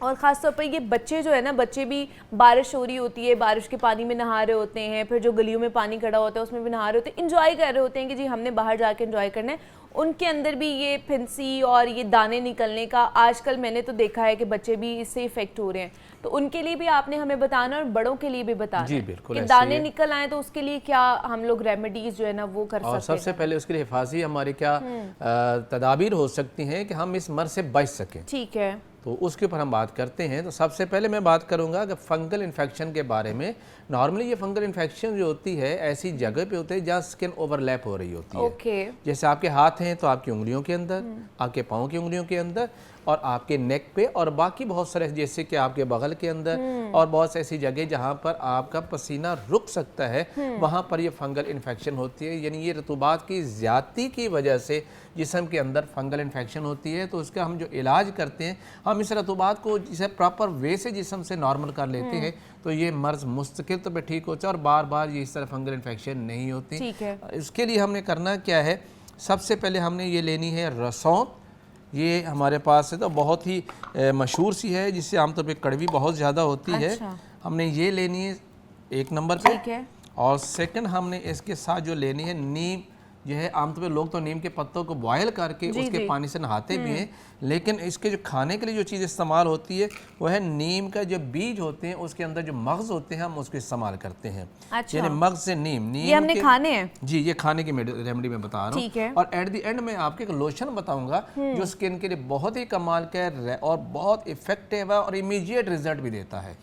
اور خاص طور پر یہ بچے جو ہے نا، بچے بھی بارش ہو رہی ہوتی ہے، بارش کے پانی میں نہا رہے ہوتے ہیں، پھر جو گلیوں میں پانی کھڑا ہوتا ہے اس میں بھی نہا رہے ہوتے ہیں، انجوائے کر رہے ہوتے ہیں کہ جی ہم نے باہر جا کے انجوائے کرنا ہے. ان کے اندر بھی یہ پھنسی اور یہ دانے نکلنے کا آج کل میں نے تو دیکھا ہے کہ بچے بھی اس سے افیکٹ ہو رہے ہیں. تو ان کے لیے بھی آپ نے ہمیں بتانا اور بڑوں کے لیے بھی بتانا ہے کہ دانے نکل آئیں تو اس کے لیے کیا ہم لوگ ریمیڈیز جو ہے نا وہ کر سکتے ہیں. اور سب سے پہلے اس کے لیے حفاظی ہماری کیا تدابیر ہو سکتی ہیں کہ ہم اس مرض سے بچ سکیں. ٹھیک ہے، تو اس کے اوپر ہم بات کرتے ہیں. تو سب سے پہلے میں بات کروں گا کہ فنگل انفیکشن کے بارے میں. نارملی یہ فنگل انفیکشن جو ہوتی ہے ایسی جگہ پہ ہوتے ہیں جہاں سکن اوور لیپ ہو رہی ہوتی ہے. جیسے آپ کے ہاتھ ہیں تو آپ کی انگلیوں کے اندر، آپ کے پاؤں کی انگلیوں کے اندر، اور آپ کے نیک پہ، اور باقی بہت سارے جیسے کہ آپ کے بغل کے اندر، اور بہت ایسی جگہ جہاں پر آپ کا پسینہ رک سکتا ہے وہاں پر یہ فنگل انفیکشن ہوتی ہے. یعنی یہ رطوبات کی زیادتی کی وجہ سے جسم کے اندر فنگل انفیکشن ہوتی ہے. تو اس کا ہم جو علاج کرتے ہیں، ہم اس رطوبات کو جسے پراپر وے سے جسم سے نارمل کر لیتے ہیں تو یہ مرض مستقل طور پہ ٹھیک ہوتا ہے اور بار بار یہ اس طرح فنگل انفیکشن نہیں ہوتی. اس کے لیے ہم نے کرنا کیا ہے، سب سے پہلے ہم نے یہ لینی ہے رسوند. یہ ہمارے پاس ہے تو بہت ہی مشہور سی ہے، جس سے عام طور پہ کڑوی بہت زیادہ ہوتی ہے. ہم نے یہ لینی ہے ایک نمبر پہ. اور سیکنڈ ہم نے اس کے ساتھ جو لینی ہے نیم. جو ہے عام طور پہ لوگ تو نیم کے پتوں کو بوائل کر کے اس کے پانی سے نہاتے بھی ہیں، لیکن اس کے جو کھانے کے لیے جو چیز استعمال ہوتی ہے وہ ہے نیم کا جو بیج ہوتے ہیں، اس کے اندر جو مغز ہوتے ہیں ہم اس کو استعمال کرتے ہیں. یعنی مغز سے نیم یہ ہم نے کھانے ہیں. جی یہ کھانے کی ریمیڈی میں بتا رہا ہوں. اور ایٹ دی اینڈ میں آپ کو ایک لوشن بتاؤں گا جو اسکن کے لیے بہت ہی کمال کا ہے اور بہت افیکٹو ہے اور امیڈیٹ رزلٹ بھی دیتا ہے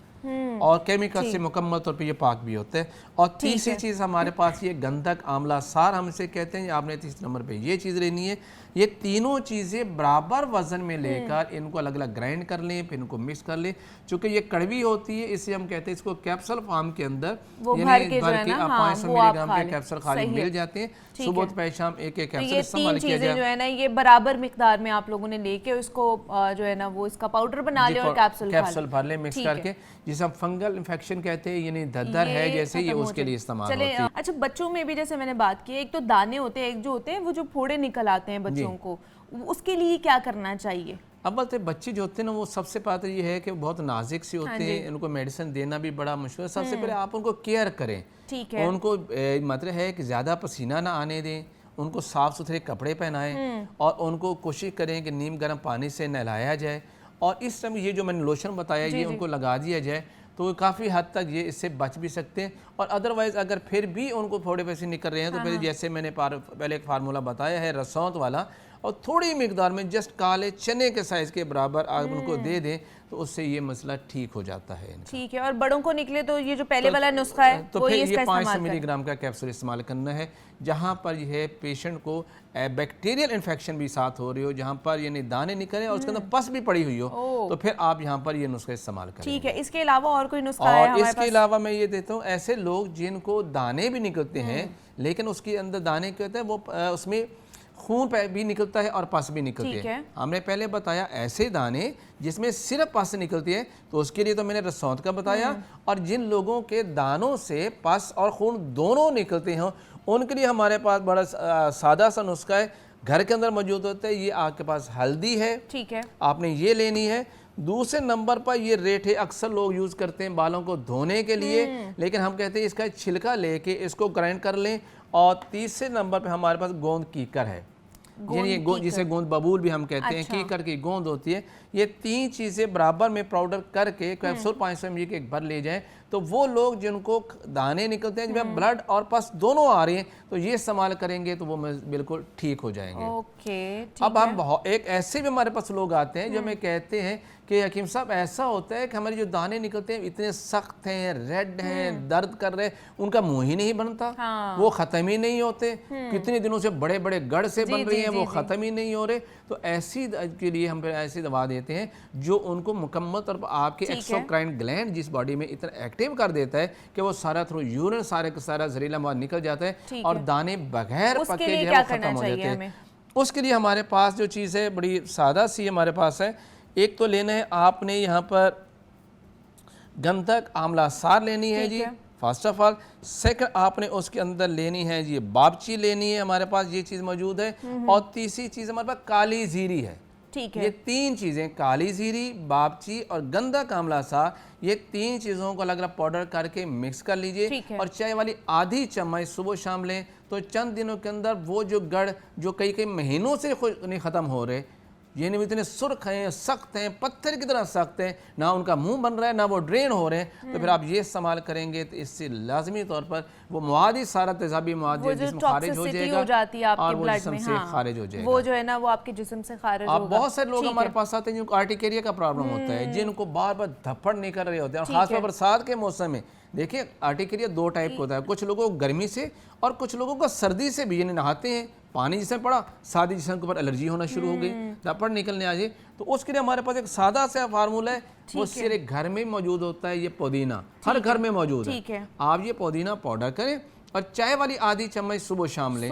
اور کیمیکل سے مکمل طور پہ یہ پاک بھی ہوتے ہیں. اور تیسری چیز ہمارے پاس یہ گندھک آملہ سار ہم اسے کہتے ہیں. آپ نے تیسرے نمبر پہ یہ چیز لینی ہے. یہ تینوں چیزیں برابر وزن میں لے کر ان کو الگ الگ گرائنڈ کر لیں، پھر ان کو مکس کر لیں. چونکہ یہ کڑوی ہوتی ہے اسے ہم کہتے ہیں اس کو کیپسول فارم کے اندر، یعنی بھر کے 500 ملی گرام کے کیپسول خالی مل جاتے ہیں. صبح دوپہر شام ایک ایک کیپسول استعمال کیا جائے. جو ہے نا یہ برابر مقدار میں آپ لوگوں نے لے کے اس کو جو ہے نا وہ اس کا پاؤڈر بنا لیں اور کیپسول بھر لیں مکس کر کے، جسے ہم فنگل انفیکشن کہتے ہیں. یعنی دردر ہے جیسے یہ اس کے لیے استعمال ہوتی ہے. اچھا بچوں میں بھی جیسے میں نے بات کی، ایک تو دانے ہوتے ہیں، ایک جو ہوتے ہیں وہ جو پھوڑے نکل آتے ہیں بچوں کو، اس کے لیے کیا کرنا چاہیے؟ اول تو بچے جو ہوتے ہیں نا وہ سب سے پہلے یہ ہے کہ بہت نازک سے ہوتے ہیں، ان کو میڈیسن دینا بھی بڑا مشکل ہے. سب سے پہلے آپ ان کو کیئر کریں. ان کو مطلب ہے کہ زیادہ پسینہ نہ آنے دیں، ان کو صاف ستھرے کپڑے پہنائیں اور ان کو کوشش کریں کہ نیم گرم پانی سے نہلایا جائے. اور اس سمے یہ جو میں نے لوشن بتایا یہ ان کو لگا دیا جائے تو کافی حد تک یہ اس سے بچ بھی سکتے ہیں. اور ادروائز اگر پھر بھی ان کو تھوڑے پیسے نکل رہے ہیں تو پھر جیسے میں نے پہلے ایک فارمولہ بتایا ہے رسوند والا، اور تھوڑی مقدار میں جسٹ کالے چنے کے سائز کے برابر آپ ان کو دے دیں تو اس سے یہ مسئلہ ٹھیک ہو جاتا ہے. ٹھیک ہے. اور بڑوں کو نکلے تو یہ جو پہلے والا نسخہ ہے تو پھر یہ 500 ملی گرام کا کیپسول استعمال کرنا ہے. جہاں پر یہ ہے پیشنٹ کو بیکٹیریل انفیکشن بھی ساتھ ہو رہی ہو، جہاں پر یعنی دانے نکلے اور اس کے اندر پس بھی پڑی ہوئی ہو، تو پھر آپ یہاں پر یہ نسخہ استعمال کریں. ٹھیک ہے. اس کے علاوہ اور کوئی نسخہ ہے ہمارے پاس؟ اس کے علاوہ میں یہ دیتا ہوں ایسے لوگ جن کو دانے بھی نکلتے ہیں لیکن اس کے اندر دانے کیا ہوتے ہیں وہ اس میں خون بھی نکلتا ہے اور پس بھی نکلتے ہیں. ہم نے پہلے بتایا ایسے دانے جس میں صرف پس نکلتی ہے تو اس کے لیے تو میں نے رسوند کا بتایا. اور جن لوگوں کے دانوں سے پس اور خون دونوں نکلتے ہیں ان کے لیے ہمارے پاس بڑا سادہ سا نسخہ ہے، گھر کے اندر موجود ہوتا ہے. یہ آپ کے پاس ہلدی ہے، ٹھیک ہے، آپ نے یہ لینی ہے. دوسرے نمبر پر یہ ریٹھے اکثر لوگ یوز کرتے ہیں بالوں کو دھونے کے لیے، لیکن ہم کہتے ہیں اس کا چھلکا لے کے اس کو گرائنڈ کر لیں. اور تیسرے نمبر پہ ہمارے پاس گوند کیکر ہے، جسے گوند ببول بھی ہم کہتے ہیں، کیکر کی گوند ہوتی ہے. یہ تین چیزیں برابر میں پاؤڈر کر کے کیپسول 500 ml کے ایک بھر لے جائیں تو وہ لوگ جن کو دانے نکلتے ہیں جن میں بلڈ اور پس دونوں آ رہے ہیں تو یہ استعمال کریں گے تو وہ بالکل ٹھیک ہو جائیں گے. اب ہم ایک ایسے بھی ہمارے پاس لوگ آتے ہیں جو ہمیں کہتے ہیں کہ حکیم صاحب ایسا ہوتا ہے کہ ہمارے جو دانے نکلتے ہیں اتنے سخت ہیں، ریڈ ہیں، درد کر رہے ہیں، ان کا منہ ہی نہیں بنتا، وہ ختم ہی نہیں ہوتے، کتنے دنوں سے بڑے بڑے گڑھ سے بن رہی ہیں وہ ختم ہی نہیں ہو رہے. تو ایسی کے لیے ہم پھر ایسی دوا دیتے ہیں جو ان کو مکمل طور پر آپ کے ایکسوکرائن گلینڈ جس باڈی میں اتنا ایکٹیو کر دیتا ہے کہ وہ سارا تھرو یورین سارے کا سارا زہریلا مواد نکل جاتا ہے اور دانے بغیر پکے جو ہے وہ ختم ہو جاتے ہیں. اس کے لیے ہمارے پاس جو چیز ہے بڑی سادہ سی ہمارے پاس ہے. ایک تو لینا ہے آپ نے یہاں پر گندھک آملہ سار لینی ہے جی فرسٹ آف آل. سیکنڈ آپ نے اس کے اندر لینی ہے جی بابچی لینی ہے، ہمارے پاس یہ چیز موجود ہے. اور تیسری چیز ہمارے پاس کالی زیری ہے. ٹھیک ہے. یہ 3 چیزیں کالی زیری, بابچی اور گندا کاملا سا, یہ 3 چیزوں کو الگ الگ پاؤڈر کر کے مکس کر لیجئے اور چائے والی آدھی چمچ صبح شام لیں تو چند دنوں کے اندر وہ جو گڑ جو کئی مہینوں سے نہیں ختم ہو رہے, یہ نہیں اتنے سرخ ہیں, سخت ہیں, پتھر کی طرح سخت ہیں, نہ ان کا منہ بن رہا ہے نہ وہ ڈرین ہو رہے ہیں, تو پھر آپ یہ استعمال کریں گے تو اس سے لازمی طور پر وہ مواد ہی سارا تیزابی مواد جو جسم خارج ہو جائے گا اور وہ جسم سے خارج ہو جائے گا, وہ جو ہے نا وہ آپ کے جسم سے خارج ہوگا. بہت سارے لوگ ہمارے پاس آتے ہیں جن کو آرٹیکیریا کا پرابلم ہوتا ہے, جن کو بار بار دھپڑ نہیں کر رہے ہوتے ہیں, اور خاص طور پر برسات کے موسم میں. دیکھیں آرٹیکیریا 2 ٹائپ کا ہوتا ہے, کچھ لوگوں کو گرمی سے اور کچھ لوگوں کو سردی سے بھی, یعنی نہاتے ہیں پانی جسم پڑا, سادی جسم کے اوپر الرجی ہونا شروع ہو گئی, دھپڑ نکلنے آ جائے, تو اس کے لیے ہمارے پاس ایک سادہ سا فارمولہ ہے, وہ صرف گھر میں موجود ہوتا ہے. یہ پودینہ ہر گھر میں موجود ہے. آپ یہ پودینہ پاؤڈر کریں اور چائے والی آدھی چمچ صبح شام لیں,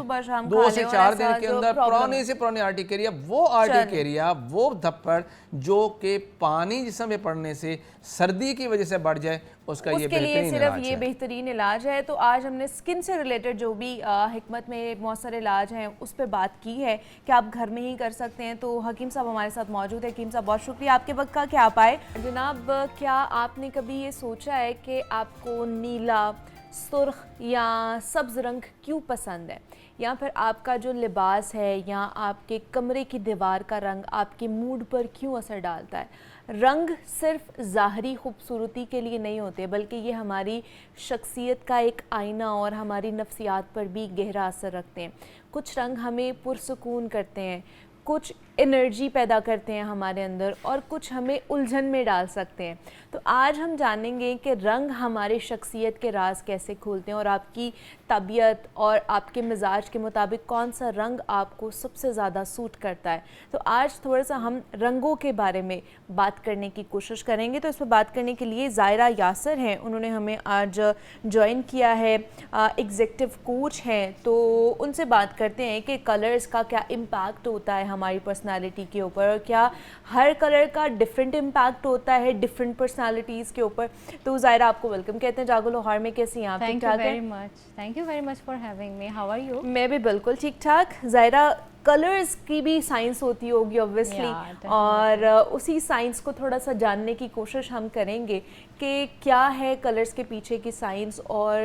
2 سے 4 دن کے اندر پرانے سے پرانے آرٹیکیریا, وہ آرٹیکیریا, وہ دھپڑ جو کہ پانی جسم میں پڑنے سے سردی کی وجہ سے بڑھ جائے, اس کا یہ بہترین علاج ہے. صرف یہ بہترین علاج ہے. تو آج ہم نے سکن سے ریلیٹڈ جو بھی حکمت میں مؤثر علاج ہیں اس پہ بات کی ہے کہ آپ گھر میں ہی کر سکتے ہیں. تو حکیم صاحب ہمارے ساتھ موجود ہے. حکیم صاحب بہت شکریہ آپ کے وقت کا کہ آپ آئے. جناب, کیا آپ نے کبھی یہ سوچا ہے کہ آپ کو نیلا, سرخ یا سبز رنگ کیوں پسند ہے, یا پھر آپ کا جو لباس ہے یا آپ کے کمرے کی دیوار کا رنگ آپ کے موڈ پر کیوں اثر ڈالتا ہے؟ رنگ صرف ظاہری خوبصورتی کے لیے نہیں ہوتے, بلکہ یہ ہماری شخصیت کا ایک آئینہ اور ہماری نفسیات پر بھی گہرا اثر رکھتے ہیں. کچھ رنگ ہمیں پرسکون کرتے ہیں, کچھ انرجی پیدا کرتے ہیں ہمارے اندر, اور کچھ ہمیں الجھن میں ڈال سکتے ہیں. تو آج ہم جانیں گے کہ رنگ ہمارے شخصیت کے راز کیسے کھولتے ہیں, اور آپ کی طبیعت اور آپ کے مزاج کے مطابق کون سا رنگ آپ کو سب سے زیادہ سوٹ کرتا ہے. تو آج تھوڑا سا ہم رنگوں کے بارے میں بات کرنے کی کوشش کریں گے. تو اس پہ بات کرنے کے لیے زائرہ یاسر ہیں, انہوں نے ہمیں آج جوائن کیا ہے, ایگزیکٹو کوچ ہیں. تو ان سے بات کرتے ہیں کہ کلرز کا کیا امپیکٹ ہوتا ہے ہماری پرسنالٹی کے اوپر, اور کیا ہر کلر کا ڈیفرنٹ امپیکٹ ہوتا ہے ڈیفرنٹ پرسنالٹیز کے اوپر. تو ظاہرہ آپ کو ویلکم کہتے ہیں جاگو لاہور میں. کیسی ہیں آپ؟ ٹھیک ٹھاک ہیں؟ Thank you very much for having me. How are you? میں بھی بالکل ٹھیک ٹھاک. ظاہرہ, کلرز کی بھی سائنس ہوتی ہوگی اوبویسلی, اور اسی سائنس کو تھوڑا سا جاننے کی کوشش ہم کریں گے کہ کیا ہے کلرز کے پیچھے کی سائنس, اور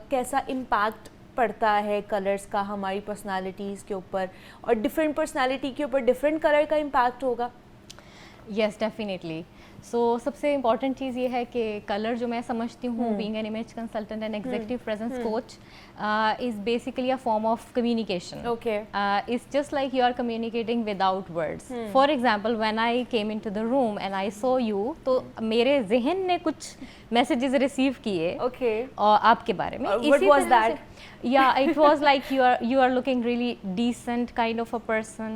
کیسا امپیکٹ پڑتا ہے کلرز کا ہماری پرسنالٹیز کے اوپر, اور ڈیفرنٹ پرسنالٹی کے اوپر ڈیفرنٹ کلر کا امپیکٹ ہوگا. Yes, definitely. سو سب سے امپورٹنٹ چیز یہ ہے کہ کلر جو میں سمجھتی ہوں being an image consultant and executive presence coach is basically a form of communication. It's just like you are communicating without words. For example when I came in to the room and I saw you, تو میرے ذہن نے کچھ messages receive کیے اور آپ کے بارے میں. Yeah, it was like you are looking really decent kind of a person,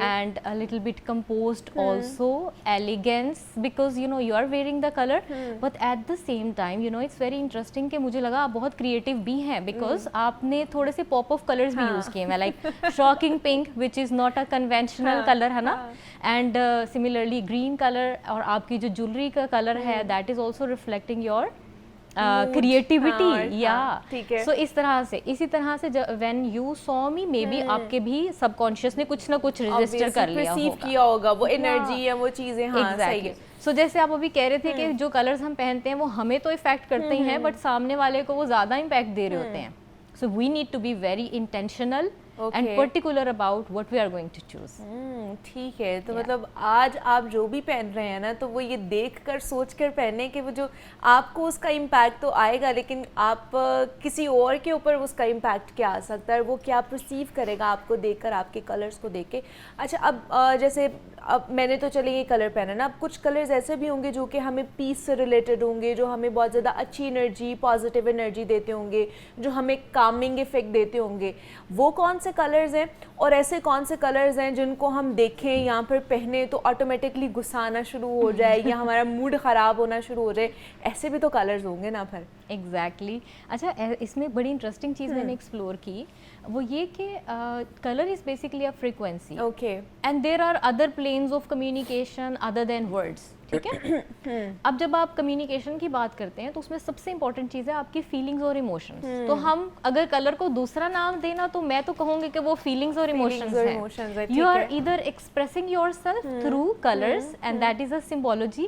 and a little bit composed also, elegance, because you know you are wearing the color, but at the same time you know it's very interesting کہ مجھے لگا آپ بہت creative بھی ہیں, because آپ نے تھوڑے سے pop of colors بھی use کیے ہیں, like shocking pink which is not a conventional color ہے نا, and similarly green color, اور آپ کی جو jewelry کا color ہے that is also reflecting your creativity. یا سو اسی طرح سے when you saw me, maybe آپ کے بھی سب کانشیس نے کچھ نہ کچھ رجسٹر کر لیا ہوگا وہ انرجی یا وہ چیزیں. سو جیسے آپ ابھی کہہ رہے تھے کہ جو کلرز ہم پہنتے ہیں وہ ہمیں تو افیکٹ کرتے ہی ہیں, بٹ سامنے والے کو وہ زیادہ امپیکٹ دے رہے ہوتے ہیں. So we need to be very intentional and particular about what we are going to choose. ٹھیک ہے. تو مطلب آج آپ جو بھی پہن رہے ہیں نا, تو وہ یہ دیکھ کر سوچ کر پہنے کہ وہ جو آپ کو اس کا امپیکٹ تو آئے گا, لیکن آپ کسی اور کے اوپر اس کا امپیکٹ کیا آ سکتا ہے, وہ کیا پرسیو کرے گا آپ کو دیکھ کر, آپ کے کلرز کو دیکھ کے. اچھا, اب جیسے اب میں نے تو چلے یہ کلر پہنا نا, اب کچھ کلرز ایسے بھی ہوں گے جو کہ ہمیں پیس سے ریلیٹڈ ہوں گے, جو ہمیں بہت زیادہ اچھی انرجی, پازیٹیو انرجی دیتے ہوں گے, جو ہمیں کامنگ افیکٹ دیتے ہوں گے. وہ کون سے کلرز ہیں, اور ایسے کون سے کلرز ہیں جن کو ہم دیکھیں یا پھر پہنے تو آٹومیٹکلی غصہ آنا شروع ہو جائے یا ہمارا موڈ خراب ہونا شروع ہو جائے؟ ایسے بھی تو کلرز ہوں گے نا پھر. ایگزیکٹلی. اچھا, اس میں بڑی انٹرسٹنگ چیز میں نے ایکسپلور کی, وہ یہ کہ colour is basically a frequency, and there are other planes of communication other than words. ٹھیک ہے. اب جب آپ کمیونیکیشن کی بات کرتے ہیں تو اس میں سب سے امپورٹنٹ چیز ہے آپ کی فیلنگز اور ایموشنز. تو ہم اگر کلر کو دوسرا نام دینا تو میں تو کہوں گی کہ وہ فیلنگز اور ایموشنز ہیں. You are either expressing yourself through colours and that is a symbology.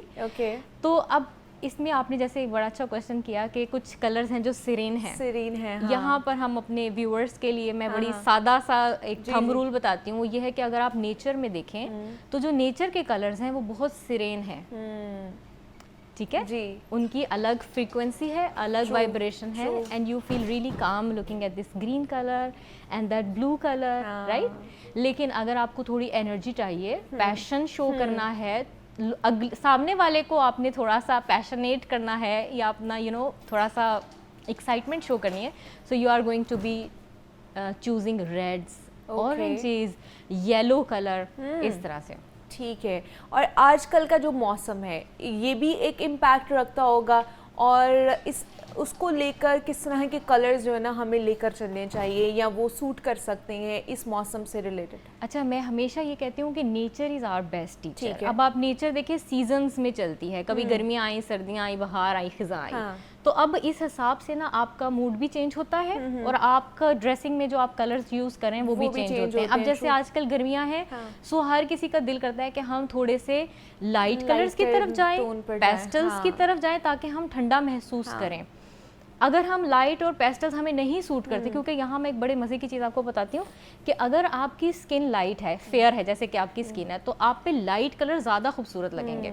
تو اب اس میں آپ نے جیسے ایک بڑا اچھا کویشچن کیا کہ کچھ کلرز ہیں جو سیرین ہیں. یہاں پر ہم اپنے ویورز کے لیے میں بڑی سادہ سا ایک تھم رول بتاتی ہوں. وہ یہ ہے کہ اگر آپ نیچر میں دیکھیں تو جو نیچر کے کلرز ہیں وہ بہت سیرین ہیں. ٹھیک ہے, ان کی الگ فریکوینسی ہے, الگ وائبریشن ہے, and you feel really calm looking at this green colour and that blue colour, right. لیکن اگر آپ کو تھوڑی انرجی چاہیے, پیشن شو کرنا ہے, سامنے والے کو آپ نے تھوڑا سا پیشنیٹ کرنا ہے یا اپنا تھوڑا سا ایکسائٹمنٹ شو کرنی ہے, so you are going to be choosing reds, oranges, yellow colour, اس طرح سے. ٹھیک ہے. اور آج کل کا جو موسم ہے یہ بھی ایک امپیکٹ رکھتا ہوگا, اور اس کو لے کر کس طرح کے کلرز جو ہے نا ہمیں لے کر چلنے چاہیے یا وہ سوٹ کر سکتے ہیں اس موسم سے ریلیٹڈ؟ اچھا, میں ہمیشہ یہ کہتی ہوں کہ nature is our best teacher. اب آپ نیچر دیکھیں سیزنز میں چلتی ہے, کبھی گرمیاں آئیں, سردیاں آئیں, بہار آئی, خزاں آئی, تو اب اس حساب سے نا آپ کا موڈ بھی چینج ہوتا ہے اور آپ کا ڈریسنگ میں جو آپ کلرز یوز کریں وہ بھی چینج ہوتے ہیں. اب جیسے آج کل گرمیاں ہیں, سو ہر کسی کا دل کرتا ہے کہ ہم تھوڑے سے لائٹ کلرز کی طرف جائیں, پیسٹلز کی طرف جائیں, تاکہ ہم ٹھنڈا محسوس کریں. اگر ہم لائٹ اور پیسٹلز ہمیں نہیں سوٹ کرتے, کیونکہ یہاں میں ایک بڑے مزے کی چیز آپ کو بتاتی ہوں کہ اگر آپ کی اسکن لائٹ ہے, فیئر ہے, جیسے کہ آپ کی اسکن ہے, تو آپ پہ لائٹ کلر زیادہ خوبصورت لگیں گے.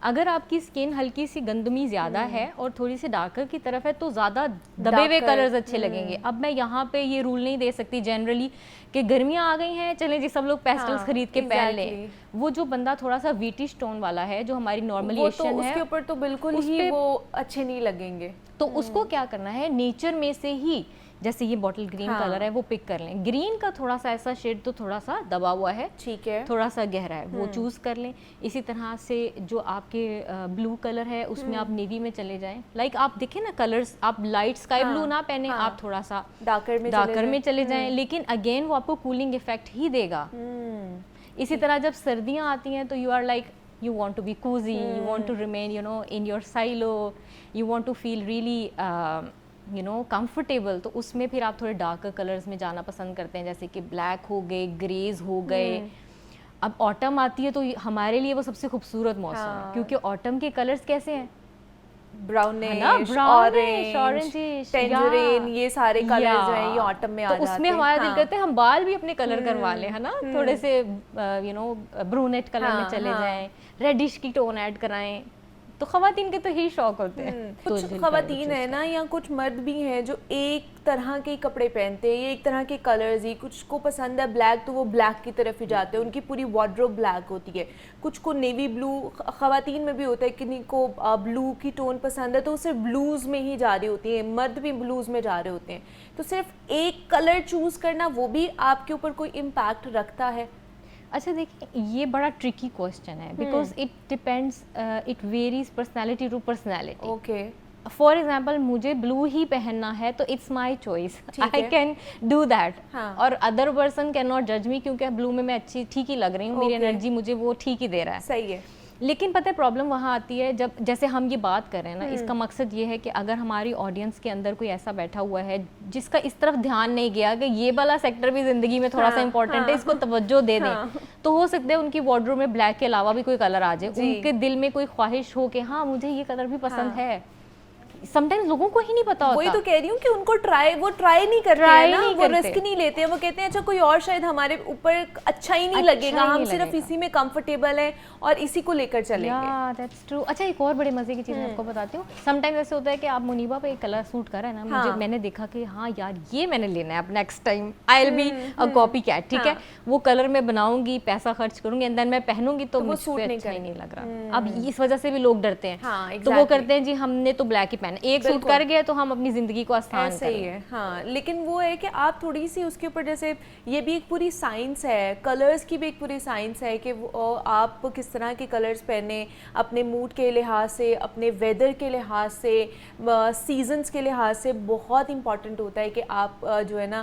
اگر آپ کی اسکن ہلکی سی گندمی زیادہ ہے اور تھوڑی سی ڈارکر کی طرف ہے تو زیادہ دبے ہوئے کلرز اچھے لگیں گے. اب میں یہاں پہ یہ رول نہیں دے سکتی جنرلی کہ گرمیاں آ گئی ہیں چلیں جی سب لوگ پیسٹلز خرید کے پہن لیں. وہ جو بندہ تھوڑا سا ویٹش ٹون والا ہے, جو ہماری نارملیشن ہے, اس کے اوپر تو بالکل ہی وہ اچھے نہیں لگیں گے. تو اس کو کیا کرنا ہے, نیچر میں سے ہی, جیسے یہ باٹل گرین کلر ہے وہ پک کر لیں. گرین کا تھوڑا سا ایسا شیڈ تو تھوڑا سا دبا ہوا ہے, ٹھیک ہے, تھوڑا سا گہرا ہے, وہ چوز کر لیں. اسی طرح سے جو آپ کے بلو کلر ہے اس میں آپ نیوی میں چلے جائیں. لائک آپ دیکھیں نا کلرز, آپ لائٹ اسکائی بلو نہ پہنیں, آپ تھوڑا سا ڈارکر میں چلے جائیں, لیکن اگین وہ آپ کو کولنگ افیکٹ ہی دے گا. اسی طرح جب سردیاں آتی ہیں تو you are like you want to be cozy, you want to remain in your silo, you want to feel really comfortable, تو اس میں پھر آپ تھوڑے ڈارکر کلرز میں جانا پسند کرتے ہیں, جیسے کہ بلیک ہو گئے, گریز ہو گئے. اب آٹم آتی ہے تو ہمارے لیے وہ سب سے خوبصورت موسم ہے, کیونکہ آٹم کے کلرز کیسے ہیں, براؤنش, اورنج, ٹینجرین, یہ سارے کلرز جو ہیں یہ آٹم میں آ جاتے ہیں. تو اس میں ہمارا دل کرتا ہے ہم بال بھی اپنے کلر کروا لیں, ہے نا, تھوڑے سے برونیٹ کلر میں چلے جائیں, ریڈش کی ٹون ایڈ کرائیں. تو خواتین کے تو ہی شوق ہوتے ہیں. کچھ خواتین ہیں نا یا کچھ مرد بھی ہیں جو ایک طرح کے کپڑے پہنتے ہیں, ایک طرح کے کلرز ہی, کچھ کو پسند ہے بلیک تو وہ بلیک کی طرف ہی جاتے ہیں, ان کی پوری وارڈروب بلیک ہوتی ہے. کچھ کو نیوی بلو, خواتین میں بھی ہوتا ہے کنہیں کو بلو کی ٹون پسند ہے تو وہ صرف بلوز میں ہی جا رہی ہوتی ہیں, مرد بھی بلوز میں جا رہے ہوتے ہیں. تو صرف ایک کلر چوز کرنا وہ بھی آپ کے اوپر کوئی امپیکٹ رکھتا ہے؟ اچھا دیکھیں, یہ بڑا ٹرکی کوسچن ہے, because it depends, it varies personality to personality. Okay, for example مجھے بلو ہی پہننا ہے تو it's my choice, I can do that, اور ادر پرسن کین ناٹ جج می, کیونکہ بلو میں اچھی ٹھیک ہی لگ رہی ہوں, میری انرجی مجھے وہ ٹھیک ہی دے رہا ہے. صحیح ہے. لیکن پتہ ہے پرابلم وہاں آتی ہے جب, جیسے ہم یہ بات کر رہے ہیں نا, اس کا مقصد یہ ہے کہ اگر ہماری آڈینس کے اندر کوئی ایسا بیٹھا ہوا ہے جس کا اس طرف دھیان نہیں گیا کہ یہ والا سیکٹر بھی زندگی میں تھوڑا سا امپورٹنٹ ہے, اس کو توجہ دے دیں, تو ہو سکتا ہے ان کی وارڈروب میں بلیک کے علاوہ بھی کوئی کلر آ جائے, ان کے دل میں کوئی خواہش ہو کہ ہاں مجھے یہ کلر بھی پسند ہے. سم ٹائمز لوگوں کو ہی نہیں پتا ہوتا. وہی تو کہہ رہی ہوں کہ ان کو وہ ٹرائی نہیں کرتے ہیں نا, وہ رسک نہیں لیتے ہیں, وہ کہتے ہیں اچھا کوئی اور شاید ہمارے اوپر اچھا ہی نہیں لگے گا, ہم صرف اسی میں کمفرٹیبل ہیں اور اسی کو لے کر چلیں گے. That's true. اچھا ایک اور بڑے مزے کی چیز میں آپ کو بتاتی ہوں. سم ٹائمز ایسے ہوتا ہے کہ آپ منیبا پہ ایک کلر سوٹ کر رہے ہیں نا, مجھے میں نے دیکھا کہ ہاں یار یہ میں نے لینا ہے اب next time, I will be a copycat, ٹھیک ہے, وہ کلر میں بناؤں گی, پیسہ خرچ کروں گی, اینڈ دین میں پہنوں گی تو مجھ پہ اچھا ہی نہیں لگ رہا. اب اس وجہ سے بھی لوگ ڈرتے ہیں, تو وہ کرتے ہیں جی ہم نے تو بلیک ہی پہنا, ایک سوٹ کر گیا تو ہم اپنی زندگی کو آسان کریں. صحیح ہے. ہاں, لیکن وہ ہے کہ آپ تھوڑی سی اس کے اوپر, جیسے یہ بھی ایک پوری سائنس ہے, کلرز کی بھی ایک پوری سائنس ہے کہ آپ کس طرح کے کلرز پہنیں, اپنے موڈ کے لحاظ سے, اپنے ویدر کے لحاظ سے, سیزنز کے لحاظ سے. بہت امپورٹنٹ ہوتا ہے کہ آپ جو ہے نا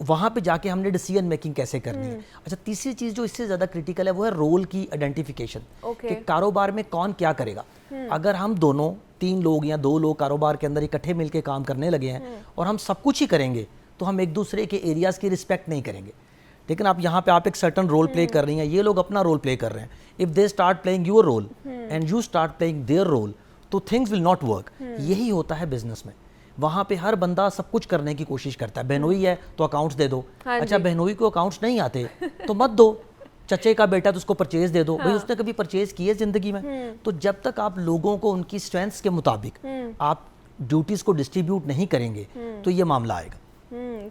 وہاں پہ جا کے ہم نے ڈیسیجن میکنگ کیسے کرنی ہے. اچھا تیسری چیز جو اس سے زیادہ کریٹیکل ہے وہ ہے رول کی آئیڈینٹیفیکیشن کہ کاروبار میں کون کیا کرے گا. اگر ہم دونوں 3 لوگ یا 2 لوگ کاروبار کے اندر اکٹھے مل کے کام کرنے لگے ہیں اور ہم سب کچھ ہی کریں گے تو ہم ایک دوسرے کے ایریاز کی رسپیکٹ نہیں کریں گے. لیکن آپ یہاں پہ آپ ایک سرٹن رول پلے کر رہی ہیں, یہ لوگ اپنا رول پلے کر رہے ہیں. If they start playing your role and you start playing their role تو تھنگز ول ناٹ ورک. یہی ہوتا ہے بزنس میں. وہاں پہ ہر بندہ سب کچھ کرنے کی کوشش کرتا ہے. بہنوئی ہے تو اکاؤنٹس دے دو. اچھا بہنوئی کو اکاؤنٹس نہیں آتے تو مت دو. چچے کا بیٹا تو اس کو پرچیز دے دو. بھائی اس نے کبھی پرچیز کی ہے زندگی میں؟ تو جب تک آپ لوگوں کو ان کی اسٹرینتھس کے مطابق آپ ڈیوٹیز کو ڈسٹریبیوٹ نہیں کریں گے تو یہ معاملہ آئے گا.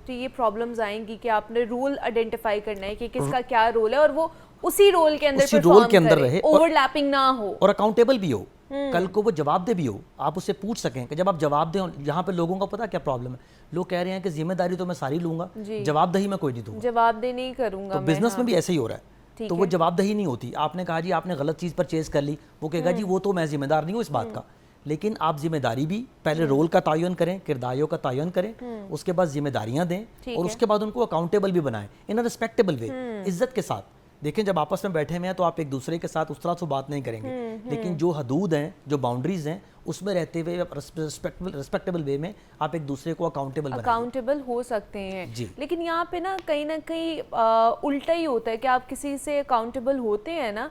تو یہ پرابلمز آئیں گی کہ آپ نے رول آئیڈینٹیفائی کرنا ہے کہ کس کا کیا رول ہے اور وہ اسی رول کے اندر پرفارم کرے, اوور لیپنگ نہ ہو اور اکاؤنٹیبل بھی ہو. کل کو وہ جواب دہ بھی ہو, آپ اسے پوچھ سکیں کہ جب آپ جواب دیں. یہاں پہ لوگوں کا پتہ کیا پرابلم ہے, لوگ کہہ رہے ہیں کہ ذمہ داری تو میں ساری لوں گا, جواب دہی میں کوئی نہیں دوں گا. جواب دہ نہیں کروں گا. تو بزنس میں بھی ایسے ہی ہو رہا ہے. تو وہ جواب دہی نہیں ہوتی. آپ نے کہا جی آپ نے غلط چیز پرچیز کر لی, وہ کہے گا جی وہ تو میں ذمہ دار نہیں ہوں اس بات کا. لیکن آپ ذمہ داری بھی پہلے رول کا تعین کریں, کرداروں کا تعین کریں, اس کے بعد ذمہ داریاں دیں اور اس کے بعد ان کو اکاؤنٹیبل بھی بنائیں ان اے ریسپیکٹیبل وے, عزت کے ساتھ. دیکھیں جب آپس میں بیٹھے ہوئے ہیں تو آپ ایک دوسرے کے ساتھ اس طرح سے بات نہیں کریں گے, لیکن جو حدود ہیں, جو باؤنڈریز ہیں, اس میں رہتے ہوئے ریسپیکٹیبل وے میں آپ ایک دوسرے کو اکاؤنٹیبل ہو سکتے ہیں. لیکن یہاں پہ نا کہیں الٹا ہی ہوتا ہے کہ آپ کسی سے اکاؤنٹیبل ہوتے ہیں نا,